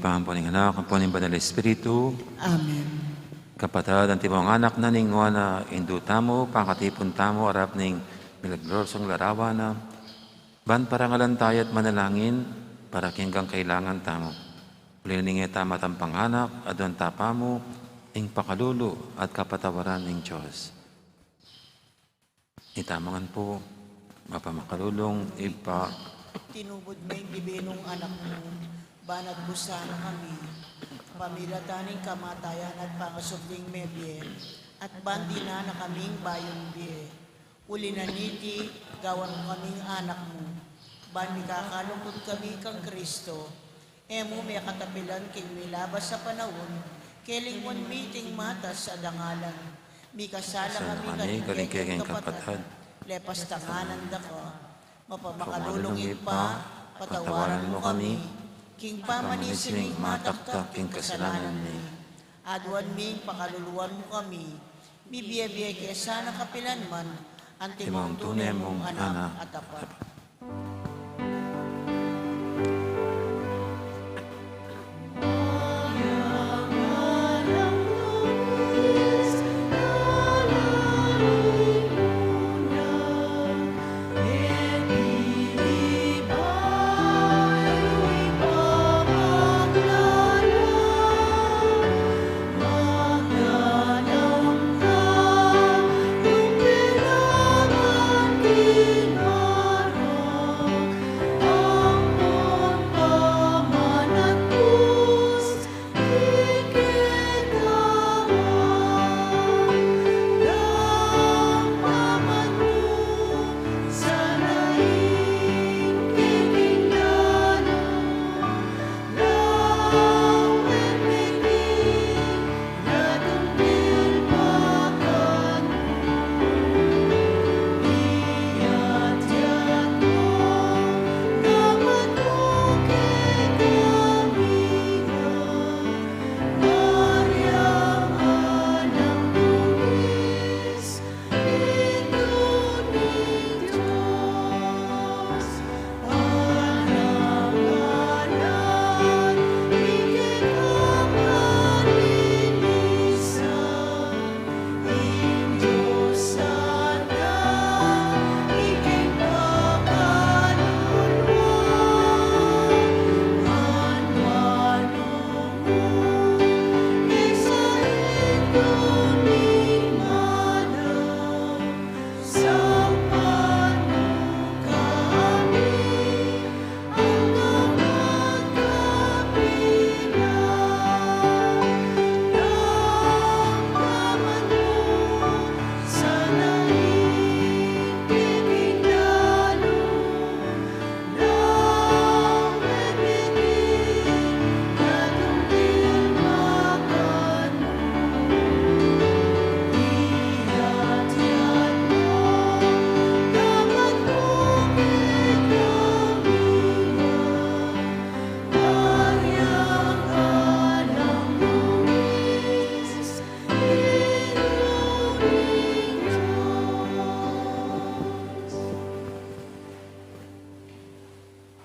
Pampuning anak, ang puning banal Espiritu. Amen. Kapatid, ang timong anak na ningwa na indu tamo, pangkatipon tamo, arap ning milagrosong larawan na ban parangalan tayo at manalangin para kinggang kailangan tamo. Ulining tama ang panganak, adon tapamo, ing pakalulu at kapatawaran ng Diyos. Itamangan po, mapamakalulong, Tinubod mo yung dibinong anak mo, banat busana kami, pamilataning kamatayan at pangasubling mebye, at bandi na kaming bayong biye. Uli na niti, gawan mo kaming anak mo, bandi kakalungkot kami kang Kristo, emo may katapilan king milabas sa panahon, kelingwan miting matas sa dangalan, mi kasala kami kaligayang kapatid, lepas tanganan dako, mapamakalulungin pa, patawaran mo kami, king pamanisining mataktak king kasalanan ni. Aduan ming pakaluluan mo kami, bibiye-biye kesa na kapilan man, antimong tunay mong anak at apat.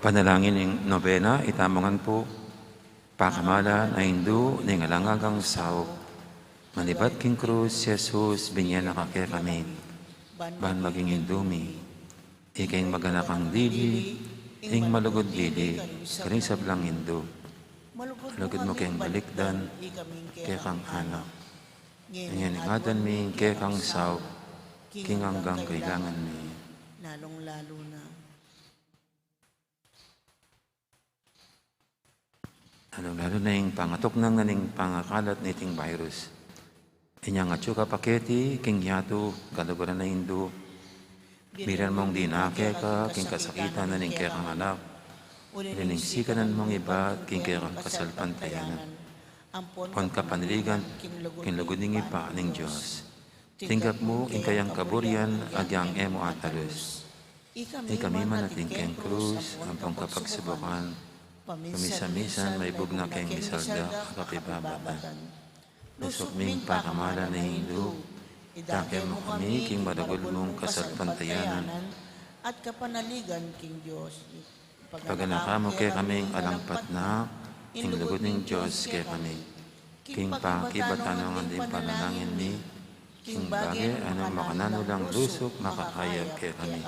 Panalangin ng nobena, itamangan po, pakamala na hindu ng alangagang sao, manibat king krus, Jesus, binyan nakakaya kami, ban maging hindumi, ikaing maganakang dili, ing malugod dili, karisab lang hindu, malugod mo kayang balikdan, kaya kang anak, ngayon ingatan mi, kaya kang sao, king hanggang kailangan mi. Lalong-lalo na. Lalo na yung pangatok nang naning pangakalat na iting virus. Inyang atsuka paketi, king yato, kaluguran na hindu. Biran mong dinake ka, king kasakitan na ning kaya kang anak. Lining sikanan mong iba, king kaya kang kasalpantayanan. Pon kapaniligan, king luguding ipa ning Diyos. Tinggap mo, king kayang kaburian, adyang emo atalos. Ikami man ating king krus, ang pangkapagsubukan. Pamisa-misan may bugna kayong misalda kapibabatan. Nusok ming pakamala na hindu, itakay mo kami king madagol mong kasalpantayanan. At kapanaligan king Diyos. Paganaka mo kay kaming alangpat na, ing lugod ning Diyos kay kami. King pakibatano ang din panalangin ni, king bagay anong makananulang lusok makakayag kay kami.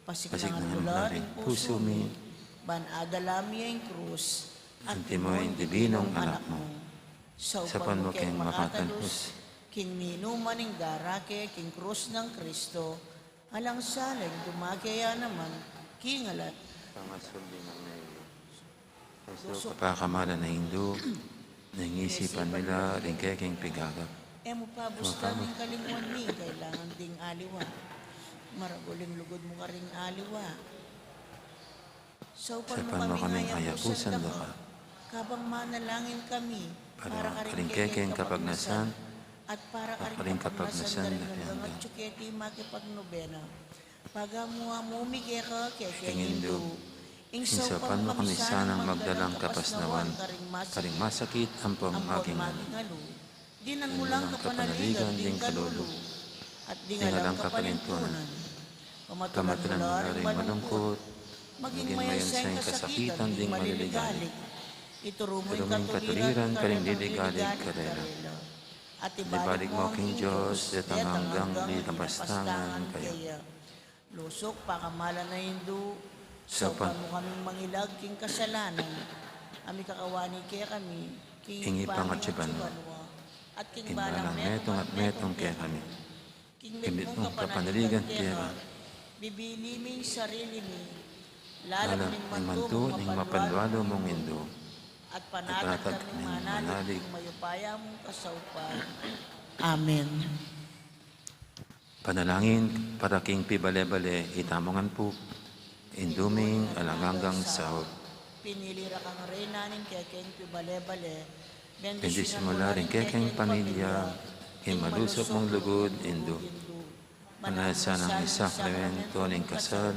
Pasig ng laring puso mi, ban adalami ang krus, anti mo ang dibinong anak mo. Sapan mo kayong makatalus, king minuman ng darake, king krus ng Kristo, alang salag dumakaya naman, king alat. Pangasuldi ng Kristo, kapakamalan na Hindu, nangisipan nila rin kaya king pigagap. Emo pa bustan ng kalinguan ni, kailangan ding aliwa. Maraguling lugod mo ka ring aliwa. Saupan mo kaming hayapusan ka. Kabang manalangin kami, para karing kekeng kapagnasan, at para karing kapagnasan na rin hanggang tsuketi makipagnobena. Pagamuha mo umigay ka, kekeng Hindu. Ing saupan mo kami sanang magdalang kapasnawan, karing masakit ang pamaging dinan mo lang kapanaligan ding kalulu, at dingalang kapalintunan. Pamatulan mo na rin malungkot, maging mayasay kasakitan ding maliligalig. Ituruming katuliran karing liligalig karela. At ibalik mo king Diyos, detang hanggang litampastangan kaya. Lusok, pakamalan na Hindu, saupan mo kaming mangilag king kasalanan. Ami kakawani kaya kami, king pangatsiban mo. At king balang metong at metong kaya kami. Kimit mong kapanaligan kaya kami. Bibili ming sarili mi, lalang ng manto ng mapanwalo mong Hindu. At panatag kaming manalig ng mayupaya mong kasaupan. Amen. Panalangin para king pibale-bale, itamongan po, induming alanganggang sao. Pinilira kang reyna ng kekeng pibale-bale, bendisyon mo la rin kekeng pamilya, malusok mong lugod, Hindu. Manasa ng isakramento ng kasal,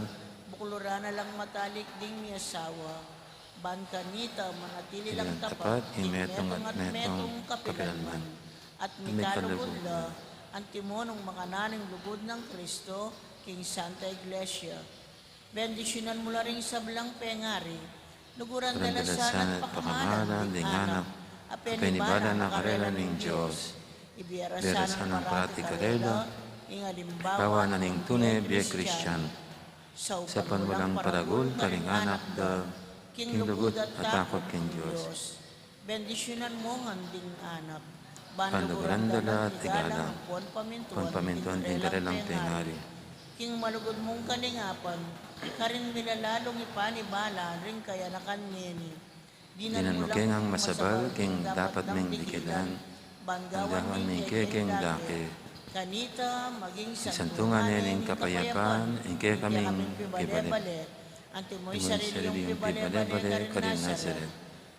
buklura na lang matalik ding miyasawa, ban kanita manatili lang ilang tapat, metong at metong kapilanman, at mikalugod la, ang timonong mga naning lugod ng Kristo, King Santa Iglesia. Bendisyonan mo la rin sablang pengari, luguran dalasan at pakamalan ng anak, apenibala na karela ng Diyos, ibiyarasan ng parati karela, bawa na ning tunay biya Christian. Sa panwalang paragol, karing anak da, king lugod at takot king Diyos. Bendisyonan mo nganding anak. Panluguran dala at tigala, pamintuan din karelang pengari. King malugod mong kalingapan, karing milalalong ipanibala, ring kaya nakanyeni. Dinan mo keng ang masabal, king dapat ming dikilan, bangawan ming kekeng dake. Kanita maging santungan nining kapayapaan, ingke kaming pibale. Antimoy sarili yung pibale-bale karin Nazaret.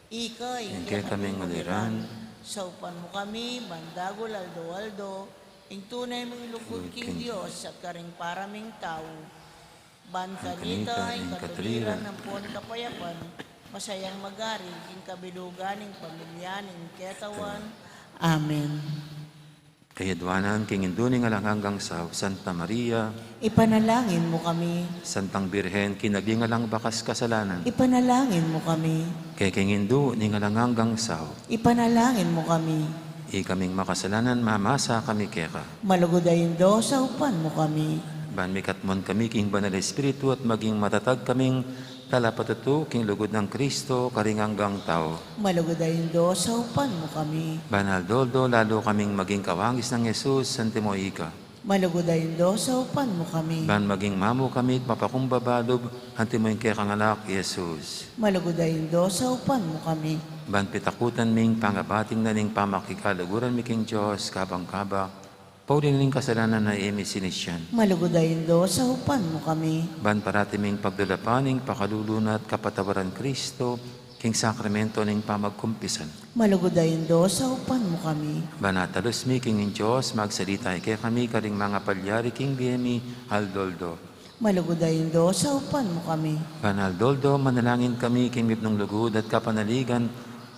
Ika, ingke kaming uliran, saupan mo kami, bandagol, aldo-aldo, ing tunay mong lugod king Diyos at karing paraming tao. Ban kanita, ing katuliran ng puwan kapayapan, masayang magari, ing kabilugan, ing pamilya, ing ketawan. Amen. Kayadwanan, king induning alang sa Santa Maria, ipanalangin mo kami. Santang Birhen, kinagingalang bakas kasalanan, ipanalangin mo kami. Kay king indu, ningalang sa ipanalangin mo kami. Kaming makasalanan, mamasa kami keka. Malugodayin do, sa upan mo kami. Ban mikatmon kami, king banal espiritu, at maging matatag kaming talapatutu, king lugod ng Kristo, karinganggang tao. Malugodayin do, sa upan mo kami. Banal doldo, lalo kaming maging kawangis ng Jesus, Santimoika. Malugodayin do, sa upan mo kami. Ban maging mamu kami, mapakumbabalob, Antimoy kay kangalak, Jesus. Malugodayin do, sa upan mo kami. Ban pitakutan ming pangabating na ning pamakikalaguran mi king Diyos, kabang-kabak, pauling ning kasalanan na imi sinisyan. Malugodayin do, sa upan mo kami. Ban parati ming pagdalapaning pakalulunat kapatawaran Kristo, king sakramento ning pamagkumpisan. Malugodayin do, sa upan mo kami. Banatalos mi king Diyos, magsalita kay kami karing mga palyari king biyemi, aldoldo. Malugodayin do, sa upan mo kami. Banal doldo, manalangin kami king mipnong lugod at kapanaligan,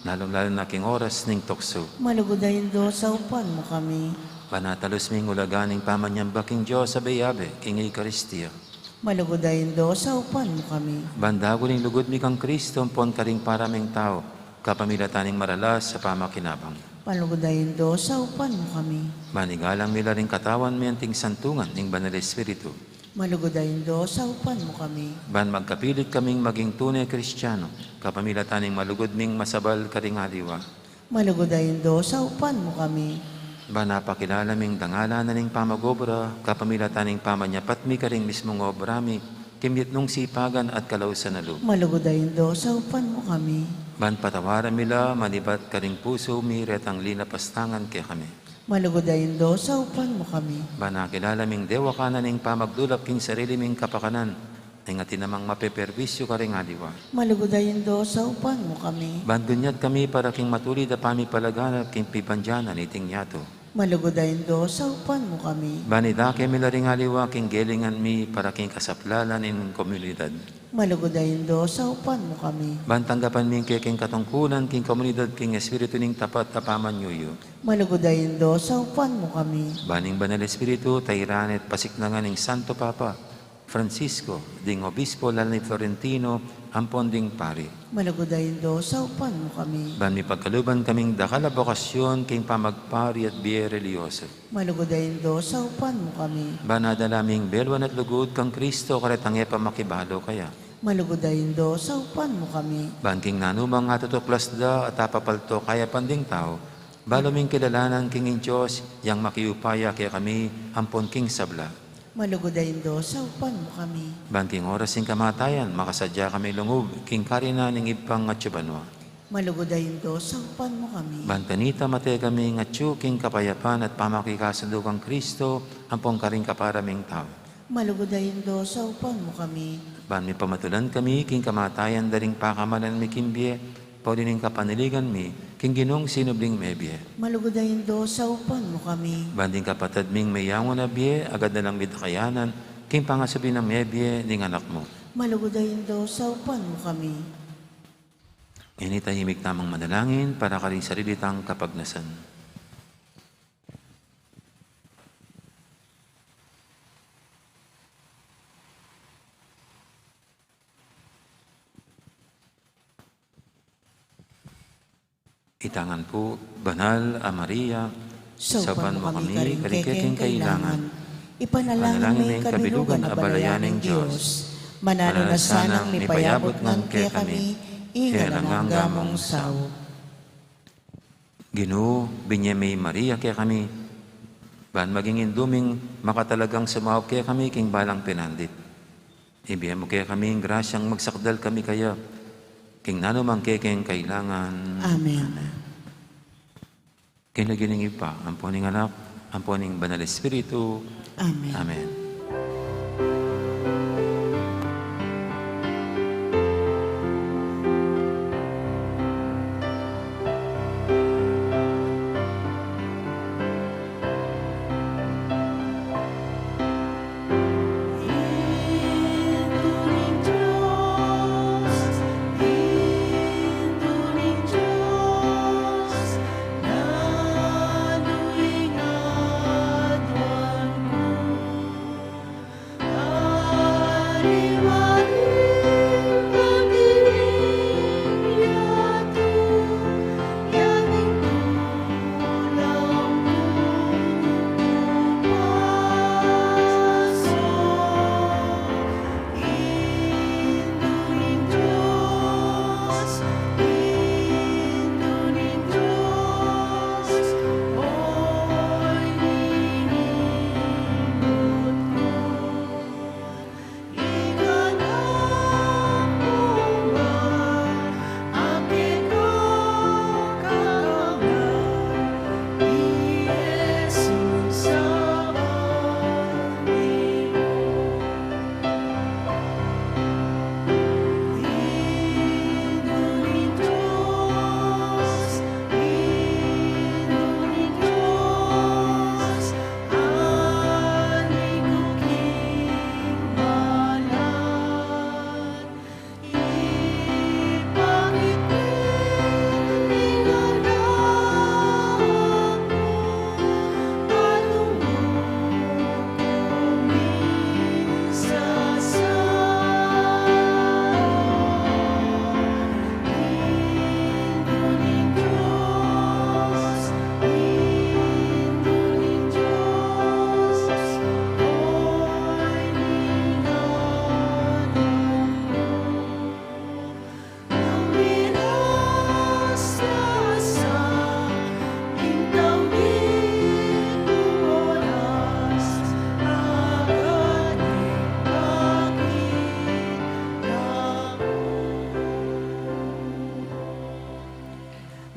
lalong-lalo na king oras ning tukso. Malugodayin do, sa upan mo kami. Banatalos ming ulaganing pamanyamba king Diyos sa bayabe, king Eucharistia. Malugodayin do, sa upan mo kami. Bandago ning lugod mi kang Kristo, pon karing paraming tao, kapamilataning maralas sa pamakinabang. Palugudayin do sa upan mo kami. Manigalang nila ring katawan may anting santungan ng Banal Espiritu. Malugudayin do sa upan mo kami. Ban magkapilit kaming maging tunay Kristiyano, kapamilataning malugod ming masabal karingaliwa. Malugudayin do sa upan mo kami. Ban napakilala ming dangala na ning pamagobra, kapamilataning pamanyapat mi karing mismong obra mi, kimit nung sipagan at kalausan na loob. Malugudayin do sa upan mo kami. Ban patawaran mila, manibat karing puso mi, retang linapastangan kay kami. Malugudayin do sa upan mo kami. Ban nakilala ming dewa ka na ning pamagdulap king sarili ming kapakanan, ay nga tinamang mapeperwisyo karing aliwa. Malugudayin do sa upan mo kami. Ban gunyat kami para king matulid a pamipalaganap king pibanjanan iting yato. Malugudayin do sa upan mo kami. Banidake mila ring aliwa king gelingan mi para king kasaplalan in komunidad. Malugudayin do sa upan mo kami. Bantanggapan ming king katungkulan king komunidad king espiritu ning tapat tapaman yuyo. Malugudayin do sa upan mo kami. Baning Banal Espiritu, tayranet pasiklangan ning Santo Papa, Francisco, ding Obispo Lalani Florentino, ampon ding pari. Malugudayin do sa upan mo kami. Ban mi pagkaluban kaming dakala bokasyon king pamagpari at biye religyoso. Malugudayin do sa upan mo kami. Ban nadalaming belwan at lugod kang Kristo karetangye pamakibalo kaya. Malugudayin do sa upan mo kami. Ban king nanumang nga tutuklas da at apapalto kaya panding tao, baloming kilalanan king in Diyos, yang makiupaya kaya kami, ampon king sabla. Malugudayin do sa upan mo kami. Banting oras ing kamatayan, makasadya kami lungub, king karina ning ipang at syubanwa. Malugudayin do sa upan mo kami. Bantanita mate kami nga king kapayapan at pamakikasundo kang Kristo, ampong karing kaparaming tao. Malugudayin do sa upan mo kami. Ban mi pamatulan kami, king kamatayan daring pakamanan mi kimbye, paulining kapaniligan mi, king ginong sinubling mebye. Malugudayin do sa upan mo kami. Banding kapatad ming mayangon na biye, agad na lang bidakayanan, king pangasubi ng mebye ning anak mo. Malugudayin do sa upan mo kami. Initahimik tamang manalangin para karing sarilitang kapagnasan. Itangan po, Banal a Maria, Saupan mo kami karikeking kailangan. Ipanalangin may kabilugan a balayaning Diyos. Manano na sanang mipayabot ng kaya kami, ingalang gamong saw. Ginoo, binyemay Maria kaya kami, ban maging induming makatalagang sumawag kaya kami king balang pinandit. Ibigay mo kaya kami grasyang magsakdal kami kaya, king nanumang kekeng kailangan. Amen. Kinagining ipa, amponing anak, amponing Banal Espiritu. Amen. Amen. Naduing adwan ko.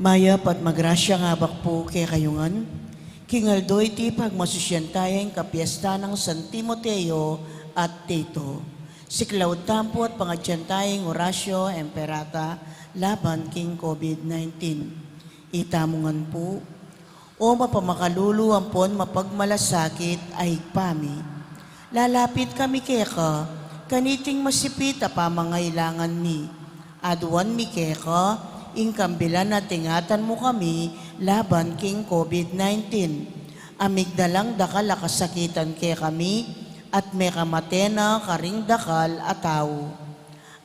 Maya pat magrasya nga bakpo kay kayungan, kingaldo iti pagmasusyantayang kapiesta ng San Timoteo at Tito. Si Cloud Tampo at pangadyantayang Horacio Emperata laban king COVID-19. Itamungan po, o mapamakalulu ampon mapagmalasakit ay pami. Lalapit kami keka, kaniting masipit a pamangailangan mi. Aduan mi keka, ingkambilan na tingatan mo kami laban king COVID-19. Amigdalang dakal akasakitan ke kami at may kamatena karing dakal ataw.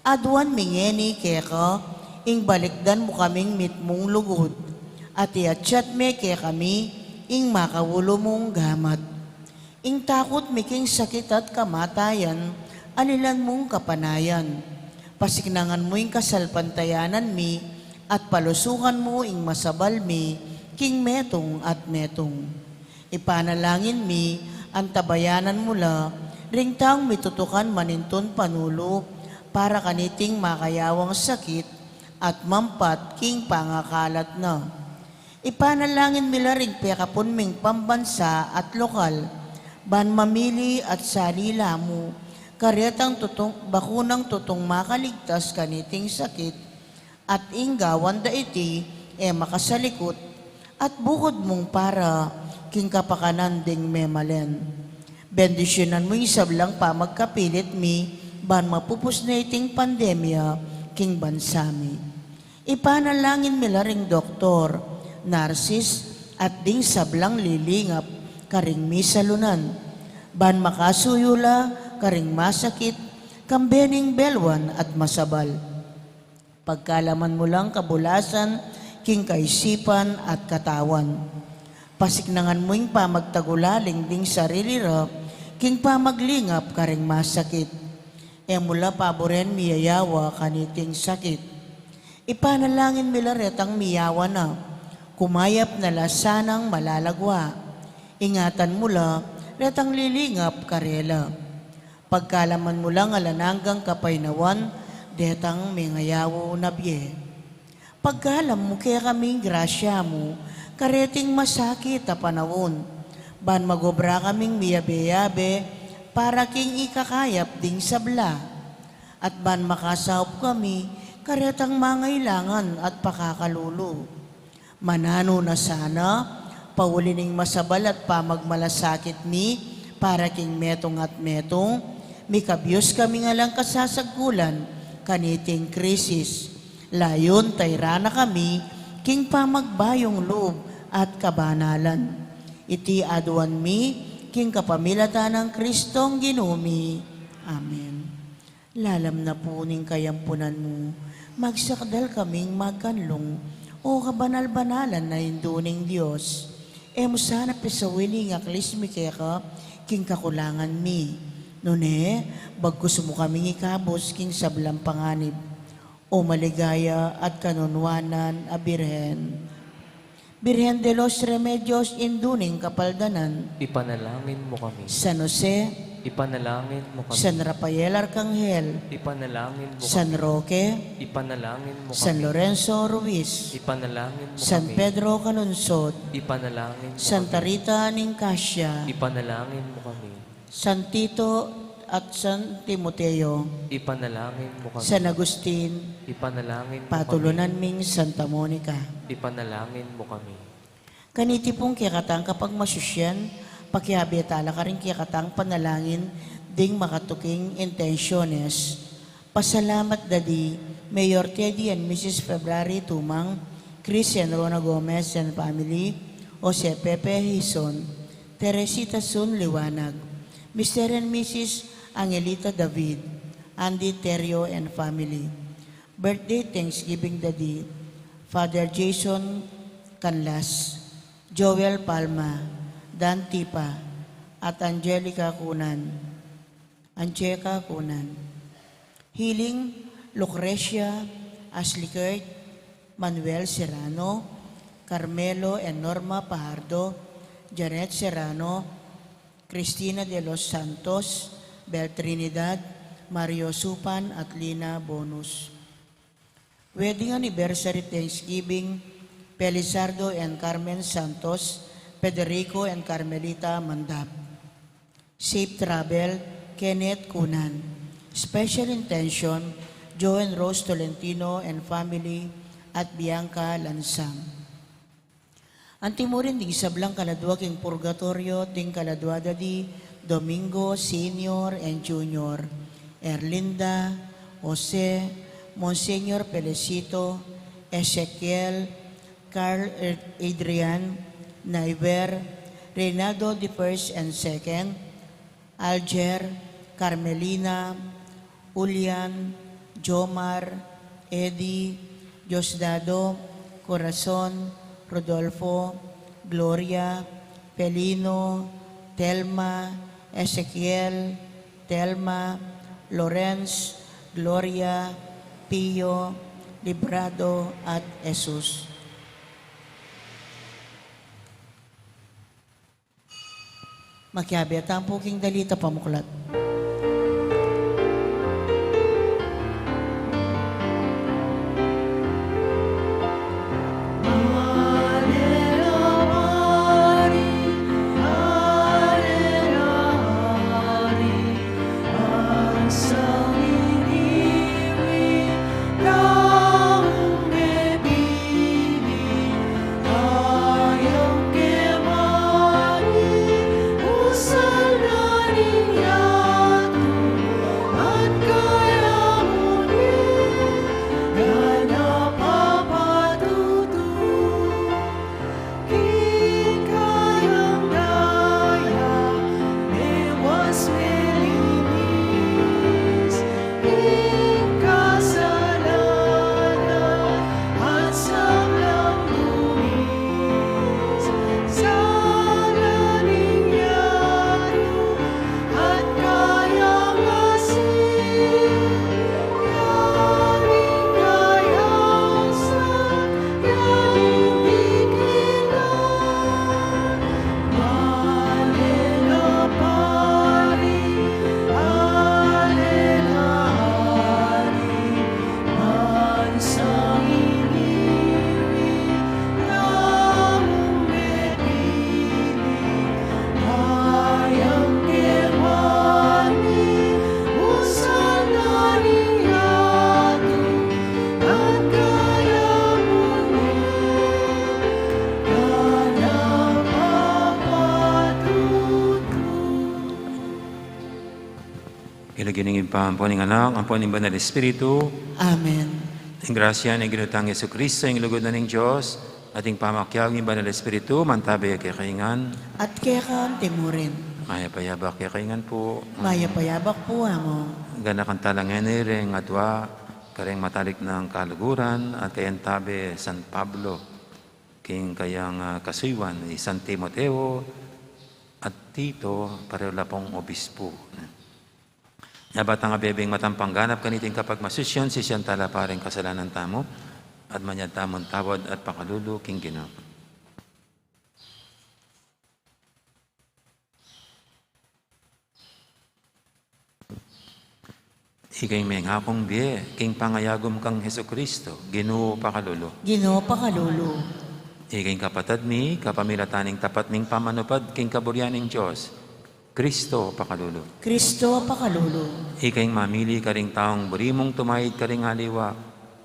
Aduan mingeni keka, ing balikdan mo kaming mitmong lugod. At iatsyat me ke kami, ing makawulo mong gamat. Ing takot miking sakit at kamatayan, alilan mong kapanayan. Pasiknangan mo ing kasalpantayanan mi, at palusukan mo ing masabal mi, king metong at metong. Ipanalangin mi, ang tabayanan mula, ringtang mitutukan maninton panulo, para kaniting makayawang sakit, at mampat king pangakalat na. Ipanalangin mila ring pekapon ming pambansa at lokal, ban mamili at salila mo, karetang bakunang tutong makaligtas kaniting sakit, at inggawan da iti, makasalikot, at bukod mong para, king kapakanan ding memalen. Bendisyonan mo isablang pa magkapilit mi, ban mapupus na iting pandemya, king bansami. Ipanalangin mila ring doktor, narsis, at ding sablang lilingap, karing misalunan, ban makasuyula, karing masakit, kambening belwan at masabal. Pagkalaman mo lang kabulasan, king kaisipan at katawan. Pasiknangan mo yung pamagtagulaling ding sarili ra, king pamaglingap karing masakit. Mula paboren miyayawa kaniting sakit. Ipanalangin mila retang miyawa na, kumayap na lasanang malalagwa. Ingatan mula, retang lilingap karela. Pagkalaman mo lang alananggang kapaynawan, detang mengayawo na biye. Pagkalam mo kaya kaming grasya mo, kareting masakit a panawon, ban magobra kaming miyabe-yabe, para king ikakayap ding sabla. At ban makasahop kami, karetang mangailangan at pakakalulo. Manano na sana, paulining masabal at pamagmalasakit mi, para king metong at metong, mikabyos kami nga lang kasasagkulan, kaniting krisis. Layon tayrana kami, king pamagbayong loob at kabanalan. Iti aduan mi, king kapamilatan ng Kristong ginumi. Amen. Lalam na po ning kayampunan mo, magsakdal kaming magkanlong, o kabanal-banalan na induning Diyos. Sana pisawili nga klismi keka, king kakulangan mi. Nune, bagkus mo kaming ikabos king sablang panganib, o maligaya at kanunwanan a Birhen. Birhen de los Remedios induning kapaldanan. Ipanalangin mo kami. San Jose, Ipanalangin mo kami. San Rafael Arcangel, Ipanalangin mo San kami. Roque, Ipanalangin mo kami. San Lorenzo Ruiz, Ipanalangin mo San kami. Pedro Calunsod, Ipanalangin mo Santa kami. Rita Nicasio, Ipanalangin mo kami. San Tito at San Timoteo, Ipanalangin mo kami. San Agustin, Ipanalangin mo patulunan kami. ming Santa Monica. Ipanalangin mo kami. Kaniti pong kiyakatang kapag masusyan, pakihabi at ala ka rin kiyakatang panalangin ding makatuking intensyones. Pasalamat Dadi, Mayor Teddy and Mrs. February Tumang, Christian Rona Gomez and family, Jose Pepe Hison, Teresita Sun Liwanag, Mr. and Mrs. Angelita David, Andy Terrio and family. Birthday Thanksgiving Daddy, Father Jason Canlas, Joel Palma, Dan Tipa, at Angelica Kunan. Healing Lucrecia, Ashley Kurt, Manuel Serrano, Carmelo and Norma Pajardo, Janet Serrano, Cristina de los Santos, Bel Trinidad, Mario Supan at Lina Bonus. Wedding anniversary Thanksgiving, Pelizardo and Carmen Santos, Federico and Carmelita Mandap. Safe Travel, Kenneth Cunan. Special Intention, Joe and Rose Tolentino and family at Bianca Lansang. Antimurin di sablang kaladwa king purgatorio ting kaladwada di Domingo Senior and Junior, Erlinda, Jose, Monsignor Pelecito, Ezequiel, Carl Adrian, Naiver, Reynaldo the First and Second, Alger, Carmelina, Julian, Jomar, Eddie, Diosdado, Corazon, Rodolfo, Gloria, Pelino, Telma, Ezequiel, Telma, Lorenz, Gloria, Pio, Librado at Jesus. Makiabi at ang puking dalita pamuklat. Ilaginingin pa ang poning anak, ang poning banal Espiritu, Amen. ang grasya ng ginutang Yesu Kristo, ang lugod na ng Diyos, ating pamakyag ng banal Espiritu, mantabi kay kaingan, At kaya ka timurin. maya payabak kay kaingan po, Maya payabak po amo. gana kang talangan ring atwa, kareng matalik ng kaluguran, at kayan tabi San Pablo, king kayang kasuywan, ni San Timoteo, at Tito, pareho lapong obispo. Yabat ang abebeng matampang ganap kaniting kapag masusyon, si siyang tala pareng kasalanan tamo, at manyad tamon tawad at pakalulu king Ginoo. Ikay may ngakong biye, king pangayagom kang Heso Kristo, Ginoo pakalulu. Ginoo pakalulu. Ikay kapatad mi, kapamilataning tapat ning pamanupad, king kaburyaning Diyos, Kristo pakalulu. Kristo pakalulu. Ikay mamili karing taong burimong tumahid karing aliwa,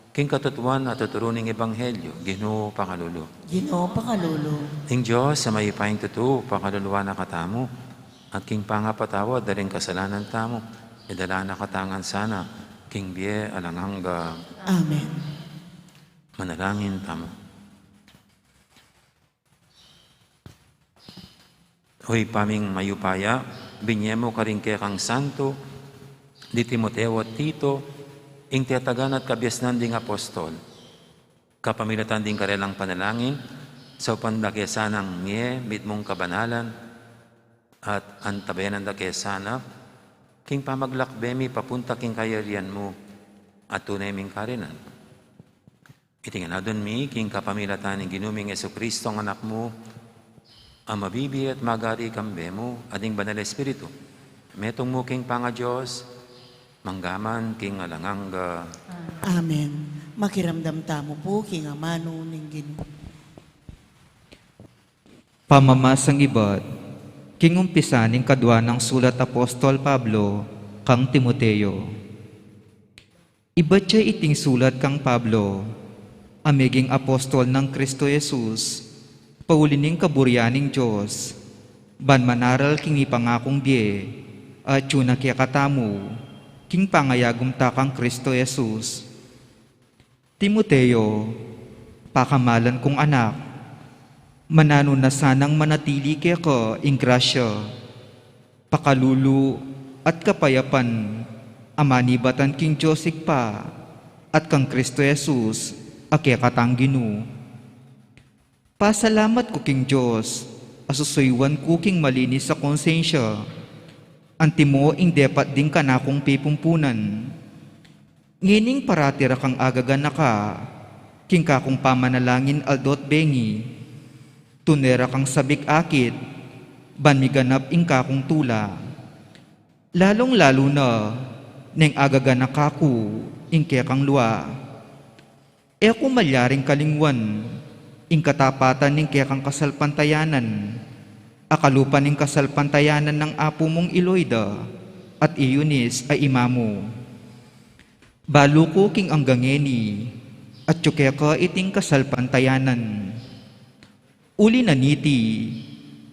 king katutuan at tuturuning ebanghelyo, Ginoo pakalulu. Ginoo pakalulu. Ing Diyos sa may ipahing tutu, pakaluluwa na katamo, at king pangapatawad daring kasalanan tamo, idala na katangan sana, king biye alanghangga. Amen. Manalangin tamo. Hoy paming mayupaya, binyemo karing kang santo, di Timoteo at Tito, ing tiyatagan at kabyasnan ding apostol. Kapamilatan ding karelang panalangin, sa upandakyasanang niye, mitmong kabanalan, at antabayanan dakyasana, king pamaglakbemi papunta king kayarian mo, at tunay ming karinan. Itinganadon mi, king kapamilatan ng ginuming Yesu Kristo ang anak mo, ang mabibi at magari kambe mo, ading banal Espiritu. Metong mo king panga Diyos, manggaman king alangangga. Amen. Makiramdam tamo po king amano ning Ginoo. Pamamasang iba't kingumpisaning kadwa ng sulat Apostol Pablo kang Timoteo. Iba't siya iting sulat kang Pablo, amiging apostol ng Kristo Jesus, paulining kaburyaning Diyos, ban manaral king ipangakong biye, at yun katamu, king pangayagum takang Kristo Jesus. Timoteo, pakamalan kong anak, manano na sanang manatili kaya ka ing grasya, pakalulu at kapayapan, amanibatan king Diyosik pa, at kang Kristo Jesus, ake katangginu. Pasalamat ko king Diyos, asusuywan ko king malinis sa konsensya, antimo ing depat din ka na kong pipumpunan. Ngining paratira kang agagan na ka, king kakong pamanalangin aldot bengi, tunera kang sabik akit, banmiganap ing kakong tula. Lalong-lalo na, neng agagan na kaku, ing kekang luwa. E ako malyaring kalingwan, ing katapatan ning kekang kasalpantayanan, akalupan ning kasalpantayanan ng apo mong Iloida, at Ionis ay imamo. Balo ko king anggangeni, at tsukeka iting kasalpantayanan. Uli na niti,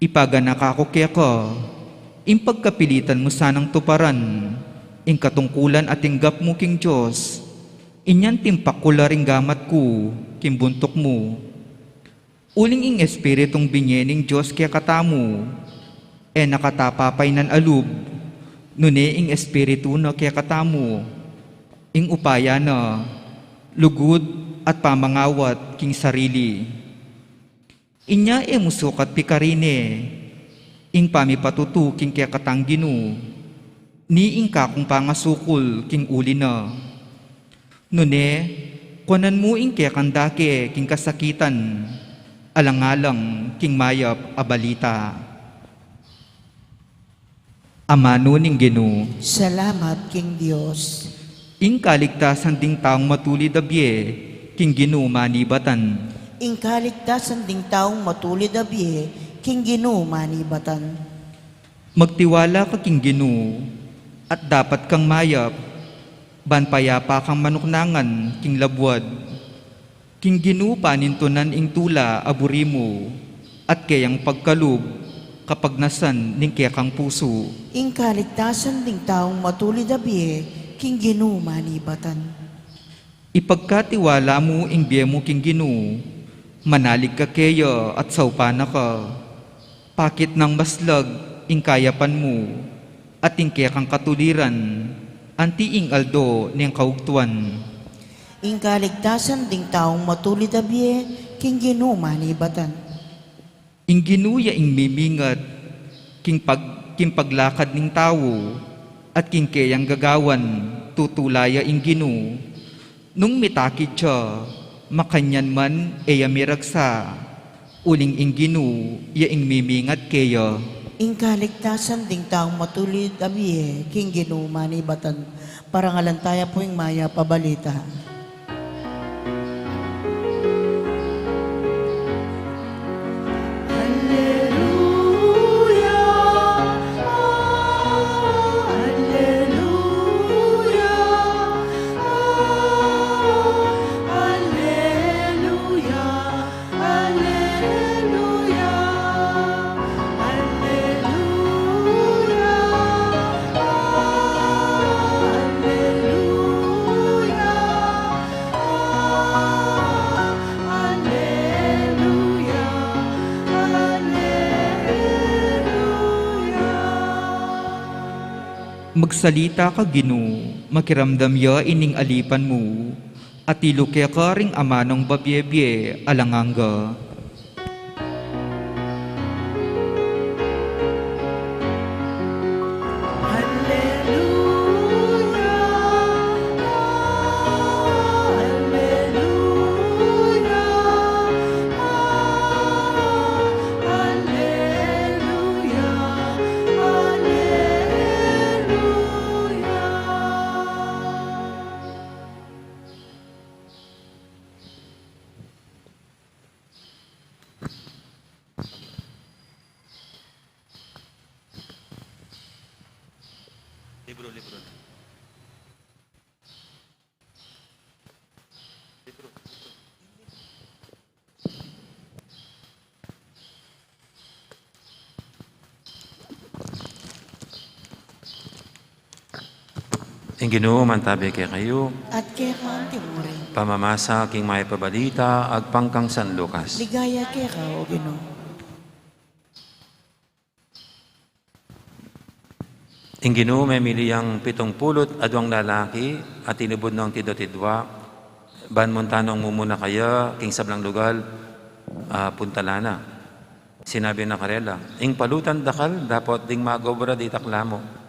ipaganak ako keka, ing pagkapilitan mo sanang tuparan, ing katungkulan at tinggap mo king Diyos, inyan timpakula ring gamat ko, kimbuntok mo. Uling ing espiritong binyening Diyos kaya katamu, e nakatapapay nan alub, nune ing espiritu na kaya katamu, ing upaya na, lugod at pamangawat king sarili. Inya e musukat pikarine, ing pamipatutu king kaya katangginu, ni ing kakong pangasukol king uli na. Nune, kunan mo ing kaya kandake king kasakitan, alang-alang king mayap abalita. Amano ning Ginu, Salamat king Diyos. ing kaligtasan ding taong matulid abye, king Ginu manibatan. Ing kaligtasan ding taong matulid abye, king Ginu manibatan. Magtiwala ka king Ginu, at dapat kang mayap, ban payapa kang manuknangan king labwad. King Ginu panintunan ing tula aburimu, at kayang pagkalub, kapag nasan ning kaya kang puso. Ing kaligtasan ding taong matulid abye, king Ginu manibatan. Ipagkatiwala mo ing biye mo king Ginu, manalig ka kaya at saupana ka. Pakit ng maslag ing kayapan mo, at ing kaya kang katuliran, anti ing aldo niyang kaugtuan. Ing kaligtasan ding taong matulid abye, king Ginu manibatan. Ing ginuya ing mimingat, king paglakad ning tawo, at king kayang gagawan, tutulaya ing Ginu. Nung mitakid siya, makanyan man eya miragsa, uling ing Ginu, ya ing mimingat kaya. Ing kaligtasan ding taong matulid abye, king Ginu manibatan. Parangalantaya po ing maya pabalita. Magsalita ka Ginu, makiramdam ya ining alipan mo, at ilukya ka ring amanong babyebye alanganga. Ing Ginoo man tabi kay kayo, at kaya ka ang timurin. pamamasa king may pabalita, agpangkang San Lucas. Ligaya kaya ka, o Ginoo. Ing Ginoo may miliyang 70 adwang lalaki at tinubod ng tidwa-tidwa. Ban muntanong mumuna kaya, king sablang lugal, puntalana. Sinabi na karela, ing palutan dakal, dapat ding magobra di taklamo.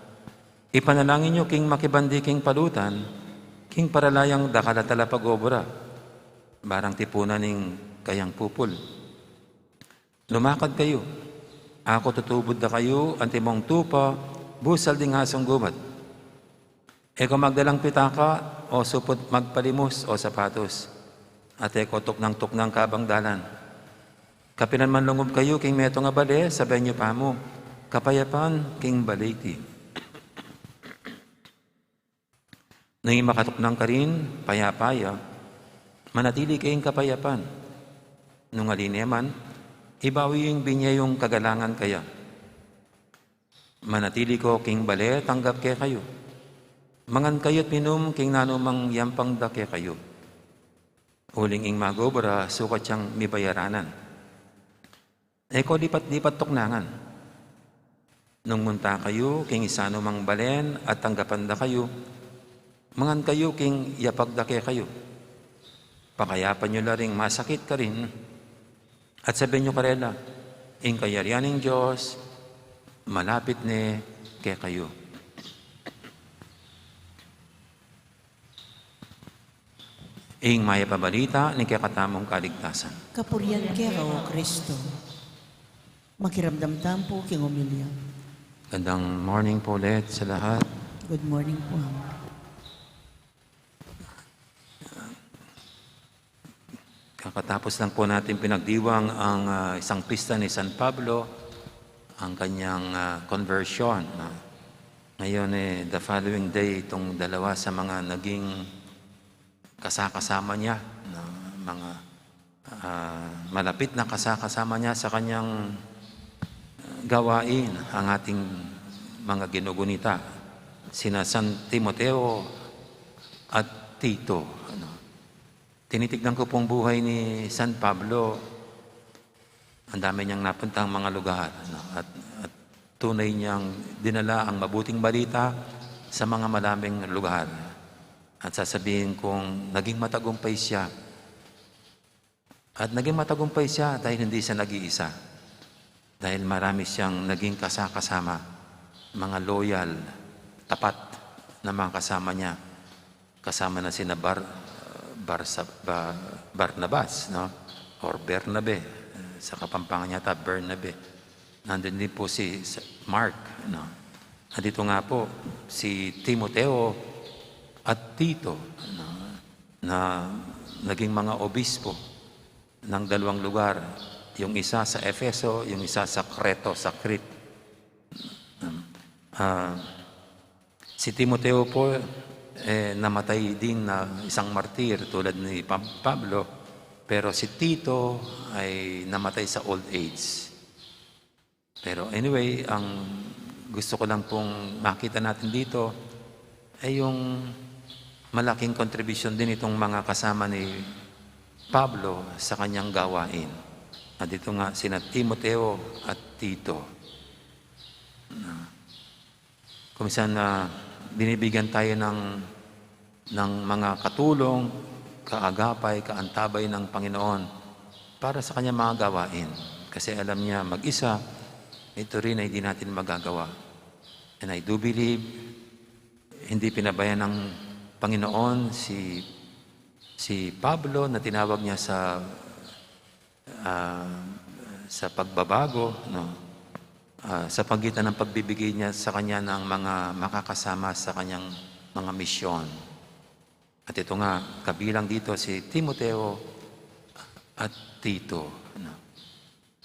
Ipanalangin nyo king makibandi king palutan, king paralayang dakal at talapag-obra. Barang tipunan ning kayang pupul. Lumakad kayo. Ako tutubod na kayo, antimong tupa, busal ding asong gubat. Eko magdalang pitaka, o supot magpalimos o sapatos. At eko tuknang kabang dalan. Kapinan man lungob kayo, king meto nga bale, sabay nyo pa mo. Kapayapan, king baliti. Nang makatuknang ka rin, payapaya, manatili kayong kapayapan. Nung aline man, ibawi yung binya yung kagalangan kaya. Manatili ko king bale, tanggap kaya kayo. Mangan kayo't minum, king nanumang yampang da kaya kayo. Uling ing magobra, sukat siyang mibayaranan. Eko lipat-lipat tuknangan. Nung munta kayo, king isano mang balen at tanggapan da kayo, mangan kayo king yapagdake kayo. Pakayapan nyo laring masakit ka rin. At sabihin nyo karela, ing kayarian ng Diyos, malapit ne kay kayo. Ing maya pabalita ni kakatamong kaligtasan. Kapurian kaya ka, o Kristo. Makiramdamdam po king umilya. Gandang morning po ulit sa lahat. Good morning po. Kakatapos lang po natin pinagdiwang ang isang pista ni San Pablo, ang kanyang conversion. Ngayon the following day, itong dalawa sa mga naging kasakasama niya, mga malapit na kasakasama niya sa kanyang gawain, ang ating mga ginugunita, sina San Timoteo at Tito. Tinitignan ko pong buhay ni San Pablo. Ang dami niyang napuntang mga lugar. At tunay niyang dinala ang mabuting balita sa mga maraming lugar. At sasabihin kong naging matagumpay siya. At naging matagumpay siya dahil hindi siya nag-iisa. Dahil marami siyang naging kasama, mga loyal, tapat na mga kasama niya. Kasama na sina Barnabas, no? Or Bernabe, sa Kapampangan yata, Bernabe. Nandun din po si Mark, no? At dito nga po, si Timoteo at Tito, no? Na naging mga obispo ng dalawang lugar. Yung isa sa Efeso, yung isa sa Crete, sa Crete. Si Timoteo po, namatay din na isang martir tulad ni Pablo, pero si Tito ay namatay sa old age. Pero anyway, ang gusto ko lang pong makita natin dito ay yung malaking contribution din itong mga kasama ni Pablo sa kanyang gawain. At dito nga sina Timoteo at Tito. Kuminsan na binibigyan tayo ng mga katulong, kaagapay, kaantabay ng Panginoon para sa kanyang mga gawain. Kasi alam niya mag-isa, ito rin ay hindi natin magagawa. And I do believe, hindi pinabayan ng Panginoon si Pablo na tinawag niya sa pagbabago, no? Sa pagitan ng pagbibigay niya sa kanya ng mga makakasama sa kanyang mga misyon. At ito nga, kabilang dito si Timoteo at Tito.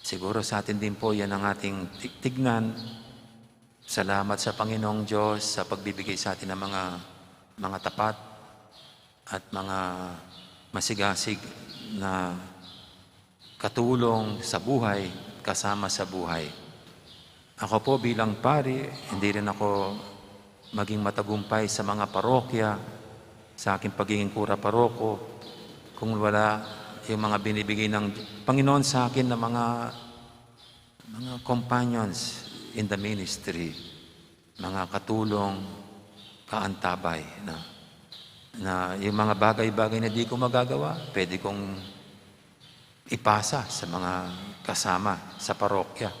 Siguro sa atin din po yan ang ating tignan. Salamat sa Panginoong Diyos sa pagbibigay sa atin ng mga tapat at mga masigasig na katulong sa buhay, kasama sa buhay. Ako po bilang pari, hindi rin ako maging matagumpay sa mga parokya, sa aking pagiging kura paroko, kung wala yung mga binibigay ng Panginoon sa akin na mga companions in the ministry, mga katulong, kaantabay, na yung mga bagay-bagay na di ko magagawa, pwede kong ipasa sa mga kasama sa parokya,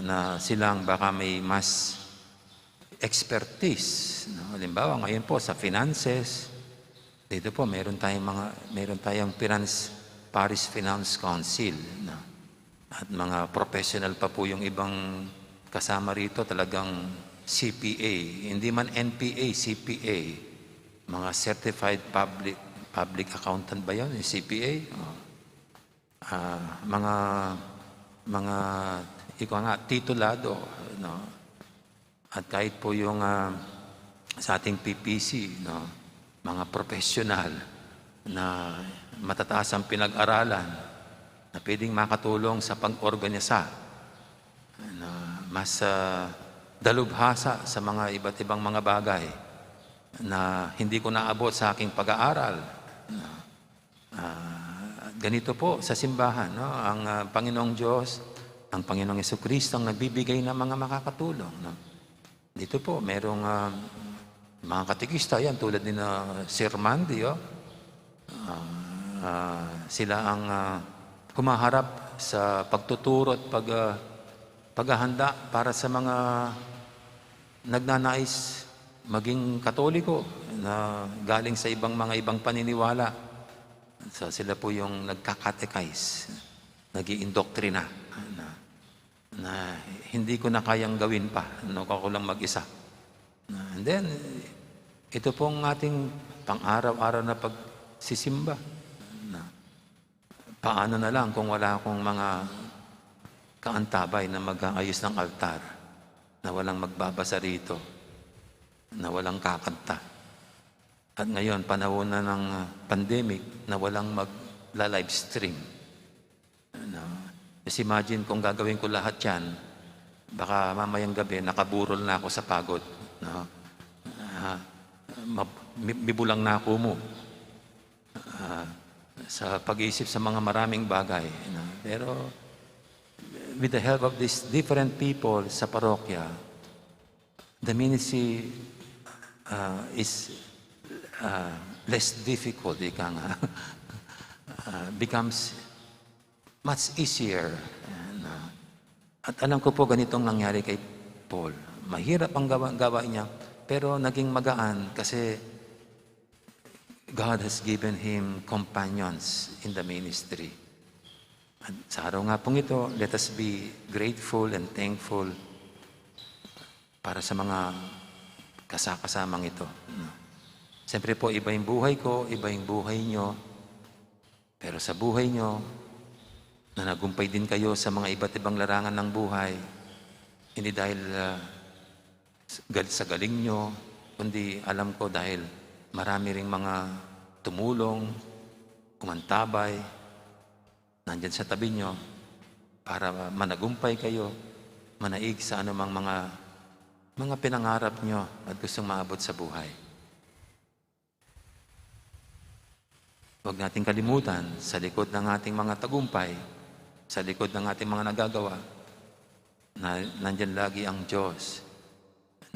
na silang baka may mas expertise. No? Halimbawa, ngayon po sa finances, dito po meron tayong Paris Finance Council, no? At mga professional pa po yung ibang kasama rito, talagang CPA, hindi man NPA, CPA, mga Certified Public Accountant ba yun, yung CPA? Mga ikaw nga, titulado, no? At kahit po yung sa ating PPC, no, mga professional na matataas ang pinag-aralan na pwedeng makatulong sa pag-organisa na mas dalubhasa sa mga iba't ibang mga bagay na hindi ko naabot sa aking pag-aaral. Ganito po sa simbahan, no, ang Panginoong Diyos, ang Panginoong Jesucristo ang nagbibigay ng mga makakatulong, no? Dito po, merong mga katikista yan, tulad ni Sir Mandy, sila ang humaharap sa pagtuturo at paghahanda para sa mga nagnanais maging Katoliko na galing sa ibang paniniwala. So, sila po yung nagkakatekize, nag-iindoktrina na hindi ko na kayang gawin pa, no, ako lang mag-isa. And then, ito pong ating pang-araw-araw na pagsisimba. Na, paano na lang kung wala akong mga kaantabay na mag-aayos ng altar, na walang magbabasa rito, na walang kakanta. At ngayon, panahon na ng pandemic, na walang mag-live-stream. Just imagine kung gagawin ko lahat yan, baka mamayang gabi, nakaburol na ako sa pagod. No? Bibulang na ako mo sa pag-iisip sa mga maraming bagay. No? Pero with the help of these different people sa parokya, the ministry is less difficult, becomes much easier. At alam ko po ganitong nangyari kay Paul. Mahirap ang gawa niya, pero naging magaan kasi God has given him companions in the ministry. At sa araw nga pong ito, let us be grateful and thankful para sa mga kasamang ito. Siyempre po, iba yung buhay ko, iba yung buhay nyo, pero sa buhay nyo, na nagumpay din kayo sa mga iba't ibang larangan ng buhay, hindi dahil sa galing nyo, kundi alam ko dahil marami ring mga tumulong, kumantabay, nandyan sa tabi nyo, para managumpay kayo, manaig sa anumang mga pinangarap nyo at gustong maabot sa buhay. Huwag nating kalimutan, sa likod ng ating mga tagumpay, sa likod ng ating mga nagagawa, na nandyan lagi ang Diyos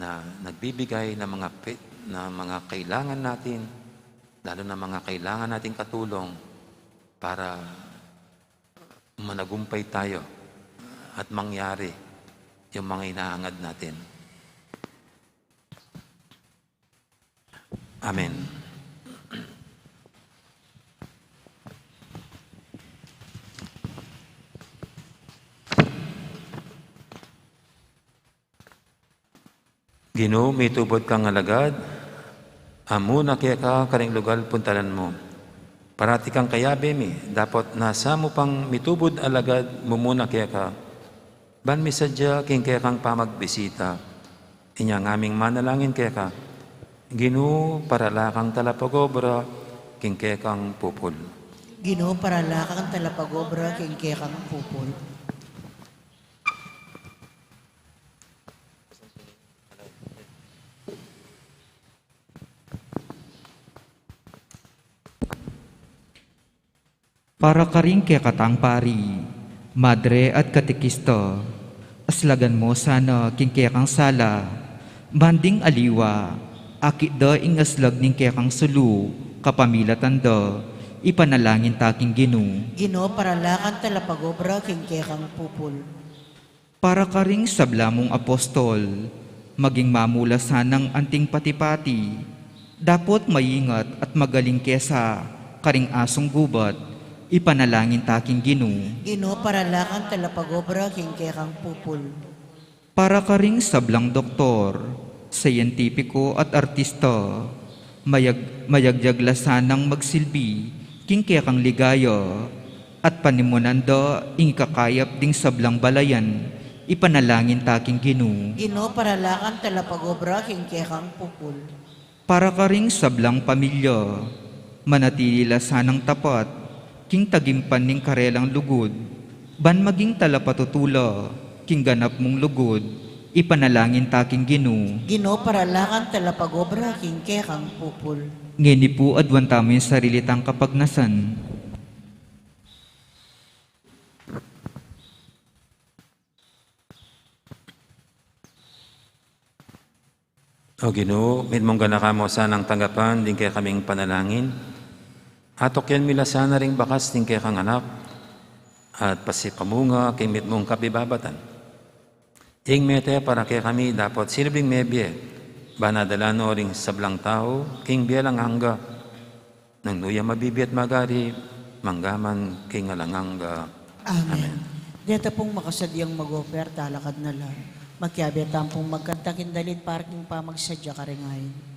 na nagbibigay ng mga kailangan natin, lalo na mga kailangan nating katulong para managumpay tayo at mangyari yung mga hinahangad natin. Amen. Ginoo, may tubod kang alagad, amo na kaya ka karing lugar puntalan mo. Parati kang kayabe mi, dapat nasa mo pang mitubod alagad, mumuna kaya ka. Ban mi sadya king kaya kang pamagbisita, inya ngaming manalangin kaya ka. Ginoo, paralakang talapagobra, king kaya kang pupul. Ginoo, paralakang talapagobra, king kaya kang pupul. Para ka rin kay katang pari, madre at katekista, aslagan mo sana king kaya kang sala, banding aliwa, akit da ing aslag ning kaya kang sulu, kapamilatan da, ipanalangin taking Ginoo. Ginoo paralakan talapagobra king kekang pupul. Para ka ring sablamong apostol, maging mamula sanang anting pati-pati, dapat maingat at magaling kesa karing asong gubat, ipanalangin taking Ginoo. Ginoo paralakan talapagobra king kekang pupul. Para ka ring sablang doktor, siyentipiko at artista, mayagyagla sanang magsilbi, king kekang ligaya, at panimunanda ing kakayap ding sablang balayan, ipanalangin taking Ginoo. Ginoo paralakan talapagobra king kekang pupul. Para ka ring sablang pamilya, manatili sanang tapat, king tagimpan ning karelang lugod, ban maging talapatutula, king ganap mong lugod, ipanalangin taking Ginoo. Ginoo paralakan talapagobra king kekang pupul. Ngeni po adwan tamo yung sarili tang kapagnasan. O Ginoo, mong ganakamo sanang tanggapan din kaya kaming panalangin. Atok yan mila sana ring bakas din kaya kang anak at pasipamunga kay mong kapibabatan. Ing mete para kay kami dapat silbing mebye, banadalano ring sablang tao, king biyalang hangga, nang nuya mabibi at magari, manggaman king alanganga. Amen. Dito pong makasadyang mag-offer, talakad na lang. Magkiabitan pong magkantakin dalit parking pa magsadya karingayin.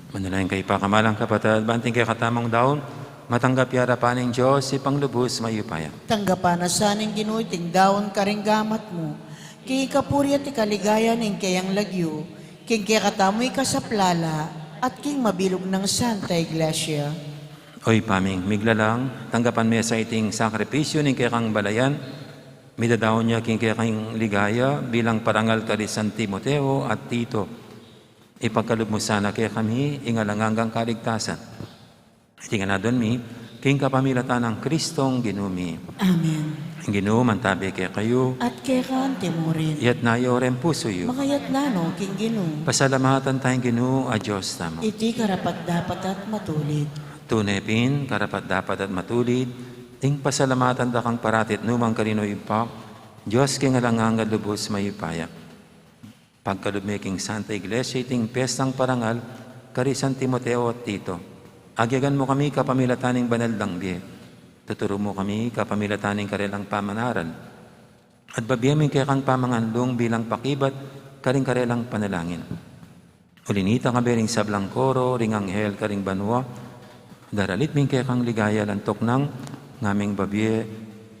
Manalain kay pakamalang kapatid, banting kay katamang daon, matanggap yara pa ng Diyos, si panglubos mayupaya. Tanggapan na saning Ginoo ting daon karing gamat mo. Kay kapuri at ikaligaya ning kayang lagyo, king kaya katamoy kasaplala, at king mabilog ng Santa Iglesia. Oy paming, miglalang, tanggapan mo sa iting sakripisyo ng kaya kang balayan, midadaon niya king kaya kang ligaya bilang parangal ka rin San Timoteo at Tito. Ipagkaloob mo sana kaya kami, ingalanganggang kaligtasan. Tingnan na doon mi, king kapamilatan ng Kristong ginumi. Amen. Ang Ginoo mantabi kaya kayo, At kaya ka timurin. iyat na ren puso yu. Makayat na no, king Ginoo. Pasalamatan tayong Ginoo, a Diyos tamo. Iti karapat dapat at matulid. Tunay pin, karapat dapat at matulid, ting pasalamatan da kang paratit numang karino ipak, Diyos king alanganga lubos mayupaya. Pagkalubmeking Santa Iglesia iting pestang parangal, karisan Timoteo at Tito. Agyagan mo kami kapamilataning banal dangbi. Tuturo mo kami kapamilataning karelang pamanaran. At babiyamin kaya kang pamanganlong bilang pakibat karing karelang panalangin. Ulinita ka bering sablang koro, ring anghel karing banwa, daralit min kaya kang ligaya lantok ng ngaming babye,